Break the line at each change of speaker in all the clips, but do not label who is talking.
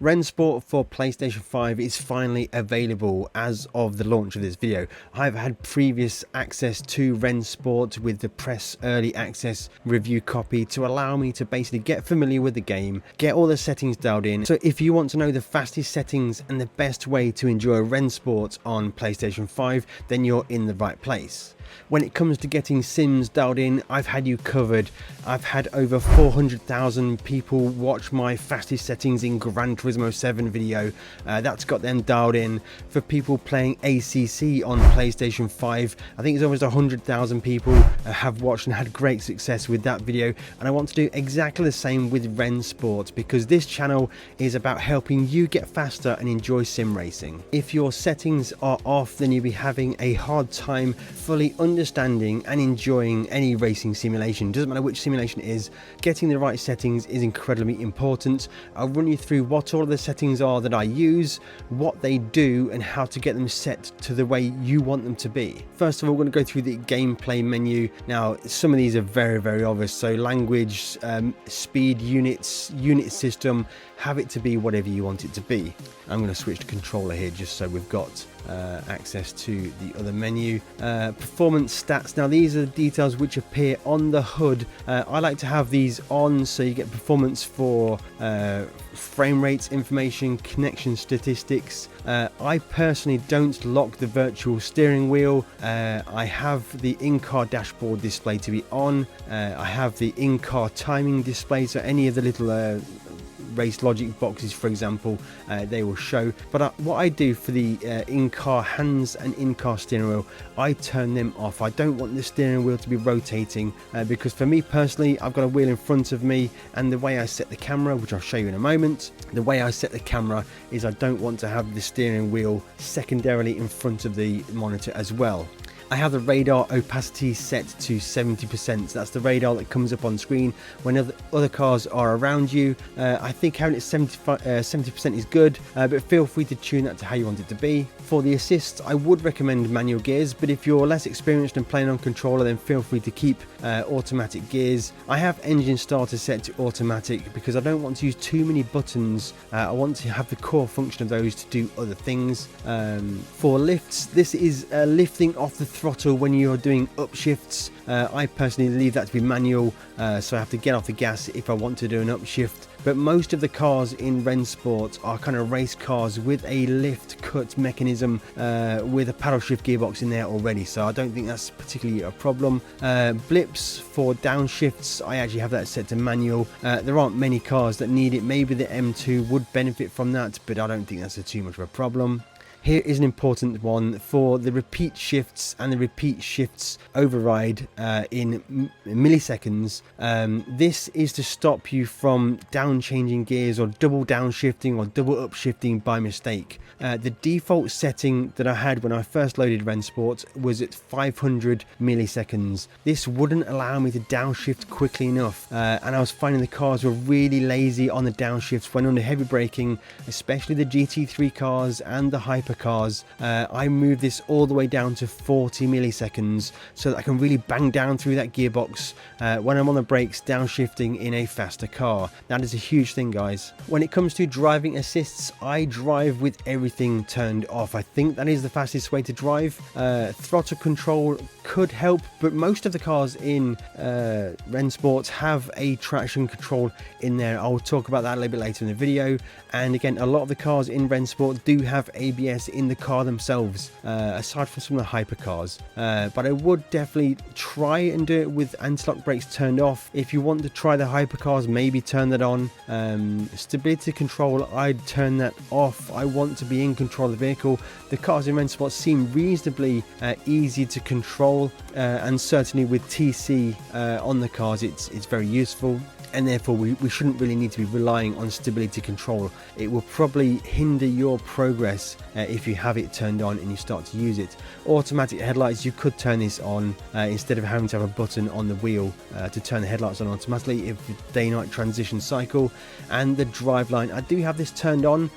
Rensport for PlayStation 5 is finally available as of the launch of this video. I've had previous access to Rensport with the press early access review copy to allow me to basically get familiar with the game, get all the settings dialed in. So if you want to know the fastest settings and the best way to enjoy Rensport on PlayStation 5, then you're in the right place. When it comes to getting sims dialed in, I've had you covered. I've had over 400,000 people watch my fastest settings in Gran Turismo 7 video. That's got them dialed in. For people playing ACC on PlayStation 5, I think it's almost 100,000 people have watched and had great success with that video. And I want to do exactly the same with Rensport, because this channel is about helping you get faster and enjoy sim racing. If your settings are off, then you'll be having a hard time fully understanding and enjoying any racing simulation. Doesn't matter which simulation it is, getting the right settings is incredibly important. I'll run you through what all of the settings are that I use, what they do, and how to get them set to the way you want them to be. First of all, we're going to go through the gameplay menu. Now, some of these are very obvious. So language, speed, units, unit system, have it to be whatever you want it to be. I'm going to switch to controller here just so we've got access to the other menu. Performance stats. Now these are the details which appear on the HUD. I like to have these on so you get performance for frame rates information, connection statistics. I personally don't lock the virtual steering wheel. I have the in-car dashboard display to be on. I have the in-car timing display, so any of the little race logic boxes, for example, they will show. But what I do for the in-car hands and in-car steering wheel, I turn them off. I don't want the steering wheel to be rotating because for me personally, I've got a wheel in front of me, and the way I set the camera, which I'll show you in a moment, the way I set the camera is I don't want to have the steering wheel secondarily in front of the monitor as well. I have the radar opacity set to 70%. So that's the radar that comes up on screen when other cars are around you. I think having it 70% is good, but feel free to tune that to how you want it to be. For the assists, I would recommend manual gears, but if you're less experienced and playing on controller, then feel free to keep automatic gears. I have engine starter set to automatic because I don't want to use too many buttons. I want to have the core function of those to do other things. For lifts, this is lifting off the throttle when you're doing upshifts. I personally leave that to be manual, so I have to get off the gas if I want to do an upshift. But most of the cars in Rensport are kind of race cars with a lift cut mechanism with a paddle shift gearbox in there already, so I don't think that's particularly a problem. Blips for downshifts, I actually have that set to manual. There aren't many cars that need it. Maybe the M2 would benefit from that, but I don't think that's too much of a problem. Here is an important one for the repeat shifts and the repeat shifts override in milliseconds. This is to stop you from down changing gears or double downshifting or double upshifting by mistake. The default setting that I had when I first loaded Rensport was at 500 milliseconds. This wouldn't allow me to downshift quickly enough, and I was finding the cars were really lazy on the downshifts when under heavy braking, especially the GT3 cars and the Hyper cars. I moved this all the way down to 40 milliseconds so that I can really bang down through that gearbox when I'm on the brakes downshifting in a faster car. That is a huge thing, guys. When it comes to driving assists, I drive with everything turned off. I think that is the fastest way to drive. Throttle control could help, but most of the cars in Rensport have a traction control in there. I'll talk about that a little bit later in the video. And again, a lot of the cars in Rensport do have ABS in the car themselves, aside from some of the hypercars. But I would definitely try and do it with anti-lock brakes turned off. If you want to try the hypercars, maybe turn that on. Stability control, I'd turn that off. I want to be in control of the vehicle. The cars in Rensport seem reasonably easy to control, and certainly with TC on the cars, it's very useful. And therefore we shouldn't really need to be relying on stability control. It will probably hinder your progress if you have it turned on and you start to use it. Automatic headlights, you could turn this on instead of having to have a button on the wheel to turn the headlights on automatically if day-night transition cycle. And the drive line, I do have this turned on,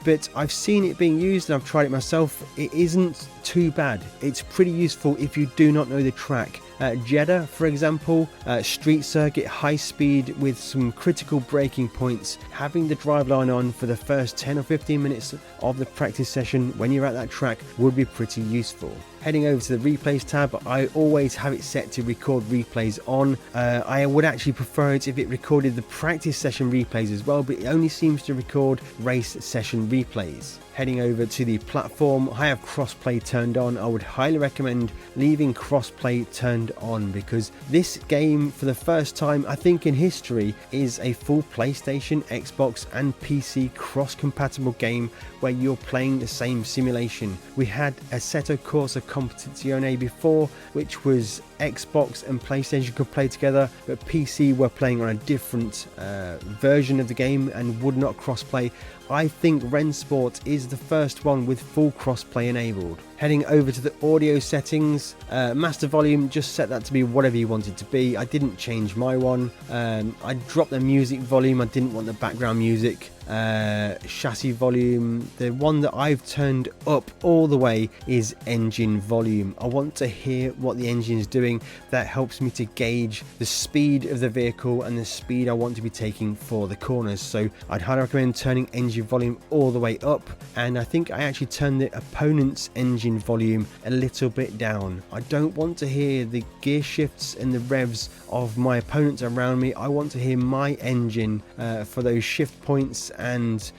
but I've seen it being used and I've tried it myself. It isn't too bad. It's pretty useful if you do not know the track. Jeddah, for example, street circuit, high speed with some critical braking points. Having the driveline on for the first 10 or 15 minutes of the practice session when you're at that track would be pretty useful. Heading over to the replays tab, I always have it set to record replays on. I would actually prefer it if it recorded the practice session replays as well, but it only seems to record race session replays. Heading over to the platform, I have crossplay turned on. I would highly recommend leaving crossplay turned on because this game, for the first time I think in history, is a full PlayStation, Xbox and PC cross-compatible game where you're playing the same simulation. We had Assetto Corsa Competizione before, which was Xbox and PlayStation could play together, but PC were playing on a different version of the game and would not crossplay. I think Rensport is the first one with full crossplay enabled. Heading over to the audio settings, master volume, just set that to be whatever you want it to be. I didn't change my one. I dropped the music volume, I didn't want the background music. Chassis volume, the one that I've turned up all the way is engine volume. I want to hear what the engine is doing. That helps me to gauge the speed of the vehicle and the speed I want to be taking for the corners. So I'd highly recommend turning engine volume all the way up, and I think I actually turned the opponent's engine volume a little bit down. I don't want to hear the gear shifts and the revs of my opponents around me. I want to hear my engine for those shift points and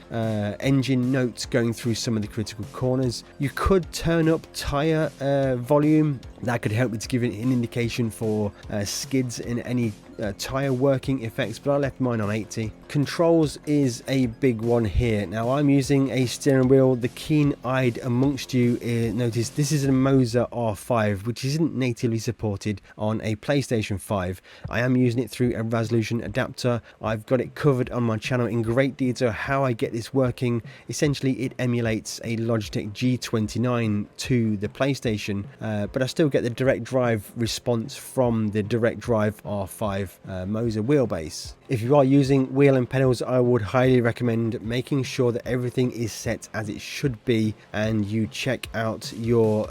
engine notes going through some of the critical corners. You could turn up tire volume. That could help me to give an indication for skids and any tire working effects, but I left mine on 80. Controls is a big one here. Now I'm using a steering wheel. The keen-eyed amongst you notice this is a Moser R5, which isn't natively supported on a PlayStation 5. I am using it through a resolution adapter. I've got it covered on my channel in great detail how I get this working. Essentially it emulates a Logitech G29 to the PlayStation, but I still get the direct drive response from the direct drive R5 Moser wheelbase. If you are using wheel and pedals, I would highly recommend making sure that everything is set as it should be, and you check out your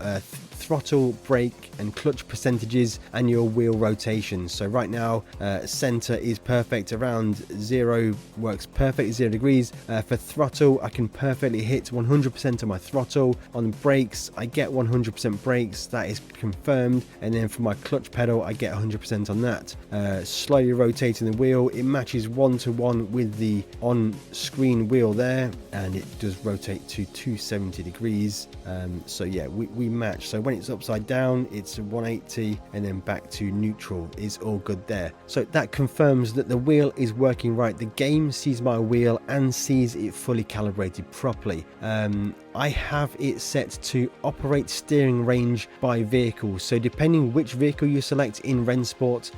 throttle, brake and clutch percentages and your wheel rotation. So right now center is perfect, around 0 works perfect, 0 degrees. For throttle I can perfectly hit 100% of my throttle. On brakes I get 100% brakes, that is confirmed, and then for my clutch pedal I get 100% on that. Slowly rotating the wheel, it matches 1-to-1 with the on-screen wheel there, and it does rotate to 270 degrees. So yeah, we match. So when it's upside down it's 180, and then back to neutral is all good there. So that confirms that the wheel is working right. The game sees my wheel and sees it fully calibrated properly. I have it set to operate steering range by vehicle, so depending which vehicle you select in Rensport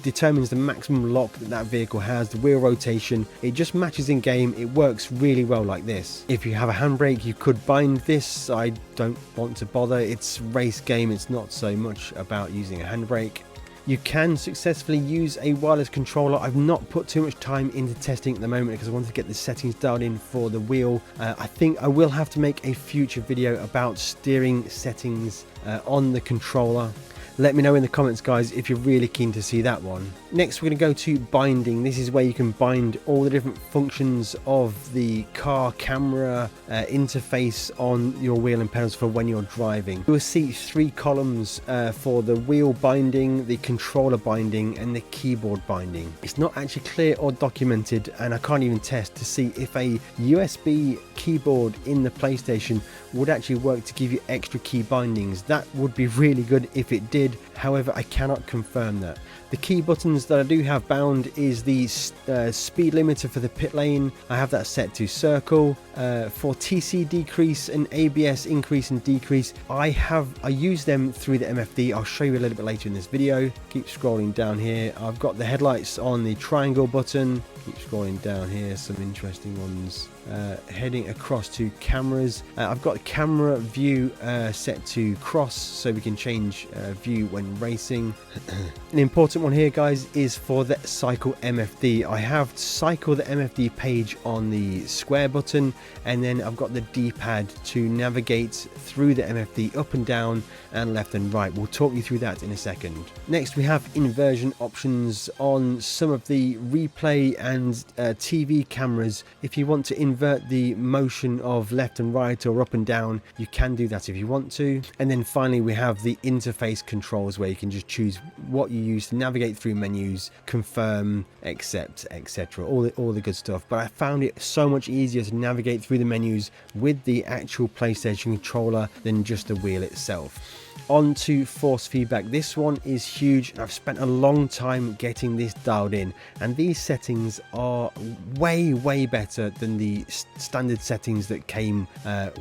determines the maximum lock that vehicle has. The wheel rotation, it just matches in game. It works really well like this. If you have a handbrake you could bind this. I don't want to bother, it's race game, it's not so much about using a handbrake. You can successfully use a wireless controller. I've not put too much time into testing at the moment because I want to get the settings dialed in for the wheel. I think I will have to make a future video about steering settings on the controller. Let me know in the comments, guys, if you're really keen to see that one. Next, we're going to go to binding. This is where you can bind all the different functions of the car camera interface on your wheel and pedals for when you're driving. You will see 3 columns for the wheel binding, the controller binding, and the keyboard binding. It's not actually clear or documented, and I can't even test to see if a USB keyboard in the PlayStation would actually work to give you extra key bindings. That would be really good if it did. However, I cannot confirm that. The key buttons that I do have bound is the speed limiter for the pit lane. I have that set to circle. For TC decrease and ABS increase and decrease, I use them through the MFD. I'll show you a little bit later in this video. Keep scrolling down here. I've got the headlights on the triangle button. Keep scrolling down here, some interesting ones. Heading across to cameras. I've got the camera view set to cross, so we can change view you when racing. An important one here, guys, is for the cycle MFD. I have cycle the MFD page on the square button, and then I've got the D-pad to navigate through the MFD up and down and left and right. We'll talk you through that in a second. Next, we have inversion options on some of the replay and TV cameras. If you want to invert the motion of left and right or up and down, you can do that if you want to. And then finally, we have the interface controls, where you can just choose what you use to navigate through menus, confirm, accept, etc. All the good stuff. But I found it so much easier to navigate through the menus with the actual PlayStation controller than just the wheel itself. On to force feedback. This one is huge. I've spent a long time getting this dialed in, and these settings are way better than the standard settings that came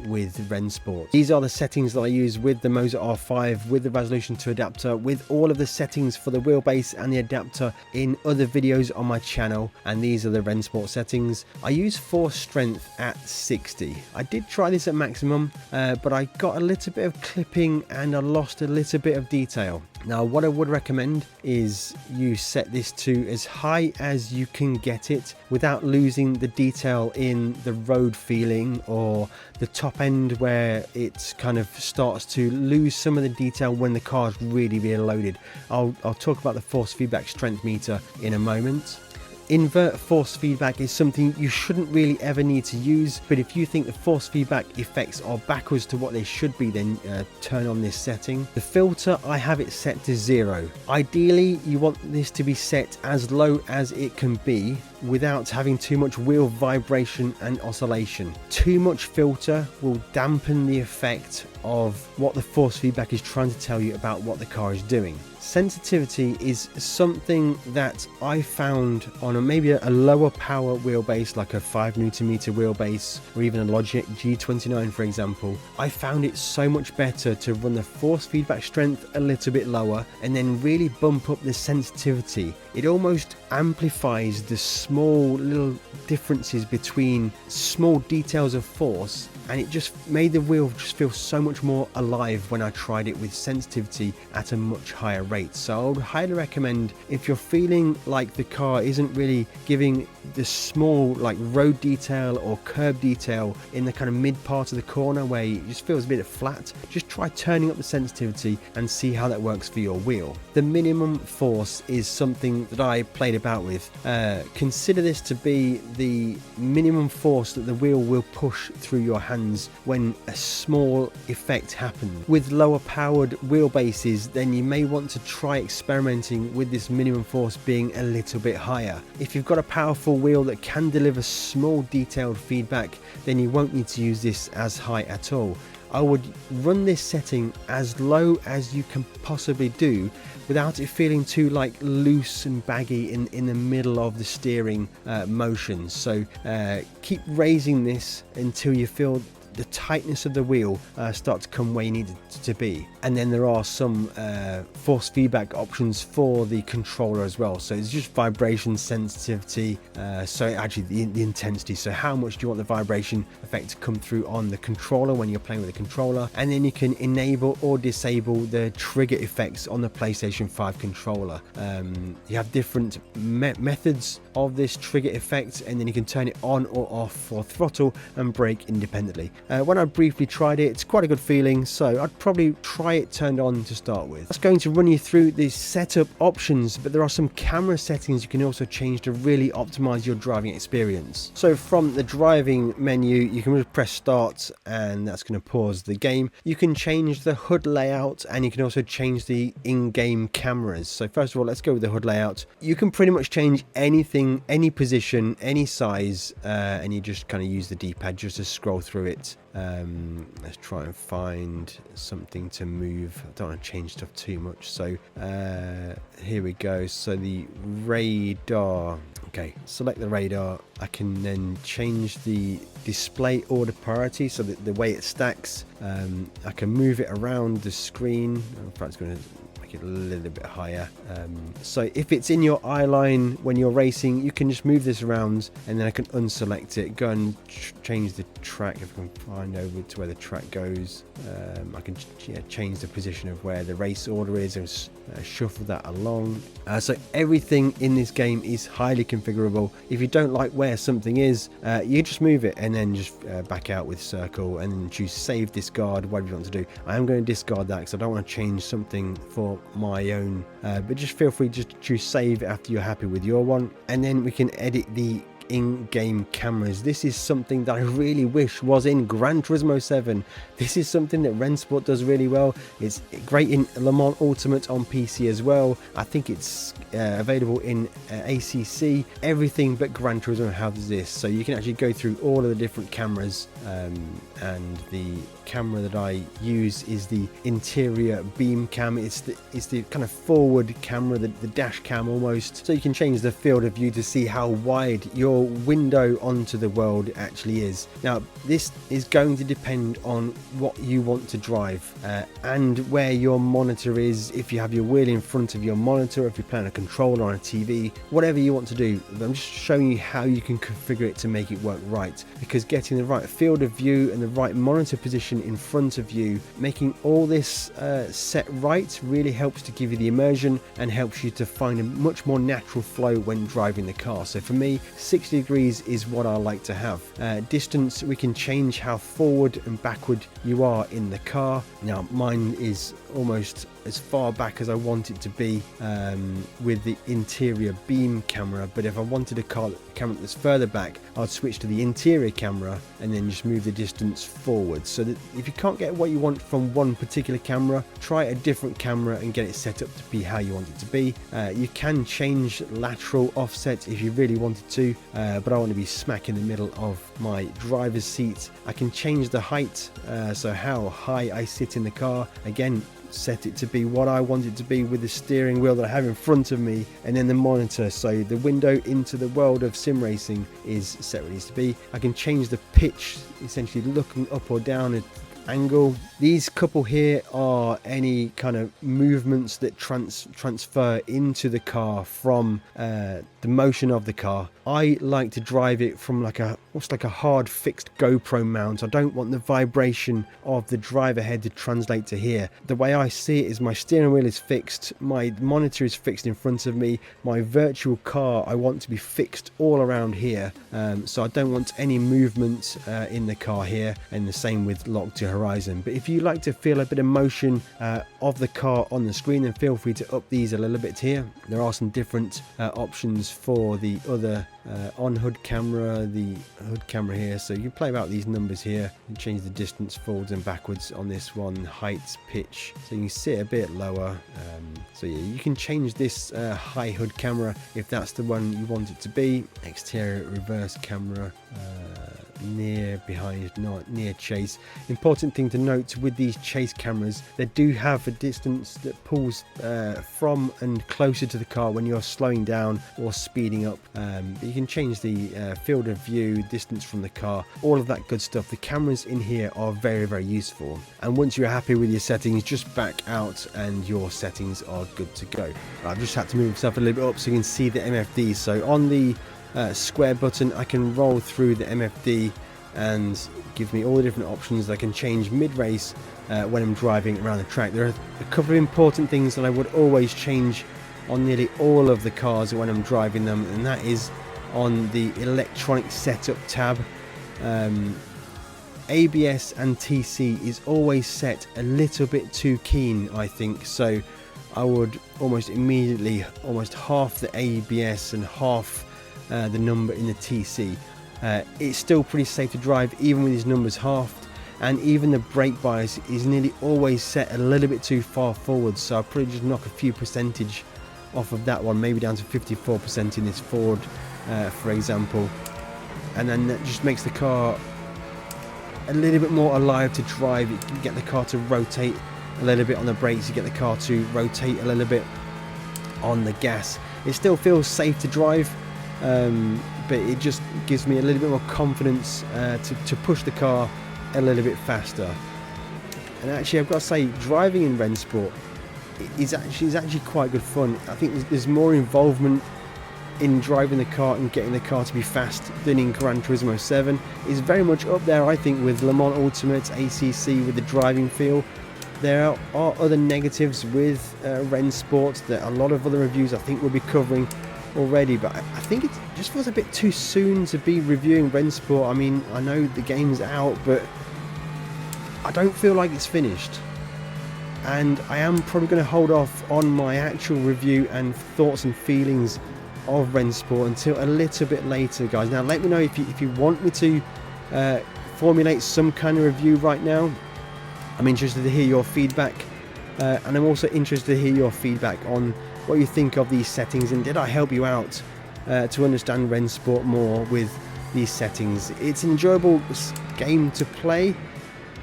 with Rensport. These are the settings that I use with the Moser R5, with the resolution 2 adapter, with all of the settings for the wheelbase and the adapter in other videos on my channel, and these are the Rensport settings. I use force strength at 60. I did try this at maximum, but I got a little bit of clipping and I lost a little bit of detail. Now, what I would recommend is you set this to as high as you can get it without losing the detail in the road feeling or the top end, where it kind of starts to lose some of the detail when the car is really loaded. I'll talk about the force feedback strength meter in a moment. Invert force feedback is something you shouldn't really ever need to use, but if you think the force feedback effects are backwards to what they should be, then turn on this setting. The filter, I have it set to 0. Ideally, you want this to be set as low as it can be without having too much wheel vibration and oscillation. Too much filter will dampen the effect of what the force feedback is trying to tell you about what the car is doing. Sensitivity is something that I found on maybe a lower power wheelbase, like a 5Nm wheelbase, or even a Logic G29 for example. I found it so much better to run the force feedback strength a little bit lower and then really bump up the sensitivity. It almost amplifies the small little differences between small details of force, and it just made the wheel just feel so much more alive when I tried it with sensitivity at a much higher rate. So I would highly recommend, if you're feeling like the car isn't really giving the small like road detail or curb detail in the kind of mid part of the corner where it just feels a bit flat, just try turning up the sensitivity and see how that works for your wheel. The minimum force is something that I played about with. Consider this to be the minimum force that the wheel will push through your hands when a small effect happens. With lower powered wheelbases, then you may want to try experimenting with this minimum force being a little bit higher. If you've got a powerful wheel that can deliver small detailed feedback, then you won't need to use this as high at all. I would run this setting as low as you can possibly do without it feeling too like loose and baggy in the middle of the steering motion. So keep raising this until you feel the tightness of the wheel start to come where you need it to be. And then there are some force feedback options for the controller as well. So it's just vibration sensitivity, so actually the intensity. So how much do you want the vibration effect to come through on the controller when you're playing with the controller? And then you can enable or disable the trigger effects on the PlayStation 5 controller. You have different methods of this trigger effect, and then you can turn it on or off for throttle and brake independently. When I briefly tried it, it's quite a good feeling, so I'd probably try it turned on to start with. That's going to run you through the setup options, but there are some camera settings you can also change to really optimize your driving experience. So from the driving menu, you can just press start, and that's going to pause the game. You can change the HUD layout, and you can also change the in-game cameras. So first of all, let's go with the HUD layout. You can pretty much change anything, any position, any size, and you just kind of use the D-pad just to scroll through it. Let's try and find something to move. I don't want to change stuff too much, so here we go. So the radar, okay, select the radar. I can then change the display order priority, so that the way it stacks. I can move it around the screen. In fact, it's going to make make it a little bit higher. So if it's in your eye line when you're racing, you can just move this around, and then I can unselect it, go and change the track if I can find over to where the track goes. I can change the position of where the race order is and shuffle that along. So everything in this game is highly configurable. If you don't like where something is, you just move it and then just back out with circle and then choose save, discard, whatever you want to do. I am going to discard that because I don't want to change something for my own, but just feel free just to choose save after you're happy with your one, and then we can edit the in-game cameras. This is something that I really wish was in Gran Turismo 7. This is something that Rensport does really well. It's great in Le Mans Ultimate on PC as well. I think it's available in ACC. Everything but Gran Turismo has this, so you can actually go through all of the different cameras, and the camera that I use is the interior beam cam. It's the kind of forward camera, the dash cam almost, so you can change the field of view to see how wide your window onto the world actually is. Now this is going to depend on what you want to drive, and where your monitor is. If you have your wheel in front of your monitor, if you're playing a controller on a TV, whatever you want to do. I'm just showing you how you can configure it to make it work right, because getting the right field of view and the right monitor position in front of you, making all this set right, really helps to give you the immersion and helps you to find a much more natural flow when driving the car. So for me, 60 degrees is what I like to have. Distance, we can change how forward and backward you are in the car. Now mine is almost as far back as I want it to be with the interior beam camera, but if I wanted a camera that's further back, I'd switch to the interior camera and then just move the distance forward. So that if you can't get what you want from one particular camera, try a different camera and get it set up to be how you want it to be. You can change lateral offset if you really wanted to, but I want to be smack in the middle of my driver's seat. I can change the height, so how high I sit in the car. Again, set it to be what I want it to be with the steering wheel that I have in front of me, and then the monitor, so the window into the world of sim racing is set where it needs to be. I can change the pitch, essentially looking up or down at angle. These couple here are any kind of movements that transfer into the car from the motion of the car. I like to drive it from like almost like a hard fixed GoPro mount. I don't want the vibration of the driver head to translate to here. The way I see it is my steering wheel is fixed, my monitor is fixed in front of me, my virtual car I want to be fixed all around here, so I don't want any movement in the car here, and the same with lock to horizon. But if you like to feel a bit of motion of the car on the screen, then feel free to up these a little bit here. There are some different options for the other on HUD camera, the HUD camera here, so you can play about these numbers here and change the distance forwards and backwards on this one, height, pitch, so you can sit a bit lower. So yeah, you can change this high HUD camera if that's the one you want it to be. Exterior reverse camera, near, behind, not near, chase. Important thing to note with these chase cameras, they do have a distance that pulls from and closer to the car when you're slowing down or speeding up. But you can change the field of view, distance from the car, all of that good stuff. The cameras in here are very, very useful, and once you're happy with your settings, just back out and your settings are good to go. I've just had to move myself a little bit up so you can see the MFD. So on the square button, I can roll through the MFD and give me all the different options. I can change mid-race when I'm driving around the track. There are a couple of important things that I would always change on nearly all of the cars when I'm driving them, and that is on the electronic setup tab. ABS and TC is always set a little bit too keen, I think, so I would almost immediately almost half the ABS and half the number in the TC. It's still pretty safe to drive even with these numbers halved, and even the brake bias is nearly always set a little bit too far forward, so I'll probably just knock a few percentage off of that one, maybe down to 54% in this Ford for example, and then that just makes the car a little bit more alive to drive. You can get the car to rotate a little bit on the brakes, you get the car to rotate a little bit on the gas. It still feels safe to drive, but it just gives me a little bit more confidence to push the car a little bit faster. And actually, I've got to say, driving in Rensport is actually quite good fun. I think there's more involvement in driving the car and getting the car to be fast than in Gran Turismo 7. It's very much up there, I think, with Le Mans Ultimate, ACC, with the driving feel. There are other negatives with Rensport that a lot of other reviews I think we'll be covering already, but I think it just feels a bit too soon to be reviewing Rensport. I mean, I know the game's out, but I don't feel like it's finished, and I am probably going to hold off on my actual review and thoughts and feelings of Rensport until a little bit later, guys. Now let me know if you want me to formulate some kind of review right now. I'm interested to hear your feedback, and I'm also interested to hear your feedback on what you think of these settings, and did I help you out to understand Rensport more with these settings. It's an enjoyable game to play,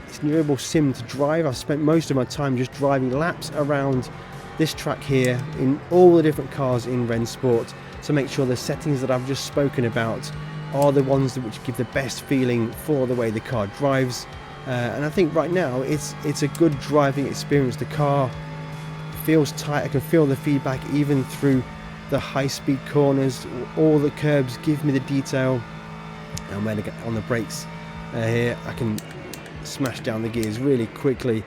it's an enjoyable sim to drive. I've spent most of my time just driving laps around this track here in all the different cars in Rensport to make sure the settings that I've just spoken about are the ones which give the best feeling for the way the car drives. And I think right now it's a good driving experience. The car feels tight, I can feel the feedback even through the high-speed corners. All the curbs give me the detail, and when I get on the brakes here I can smash down the gears really quickly.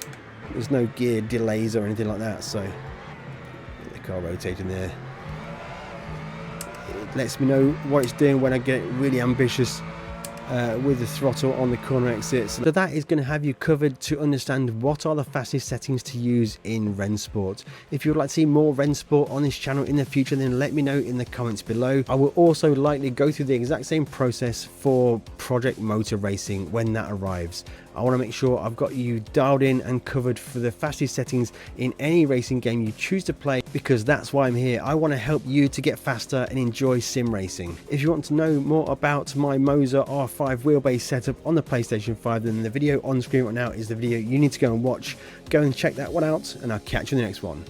There's no gear delays or anything like that, so the car rotating there. It lets me know what it's doing when I get really ambitious with the throttle on the corner exits. So that is going to have you covered to understand what are the fastest settings to use in Rensport. If you would like to see more Rensport on this channel in the future, then let me know in the comments below. I will also likely go through the exact same process for Project Motor Racing when that arrives. I want to make sure I've got you dialed in and covered for the fastest settings in any racing game you choose to play, because that's why I'm here. I want to help you to get faster and enjoy sim racing. If you want to know more about my Moser R5 wheelbase setup on the PlayStation 5, then the video on screen right now is the video you need to go and watch. Go and check that one out, and I'll catch you in the next one.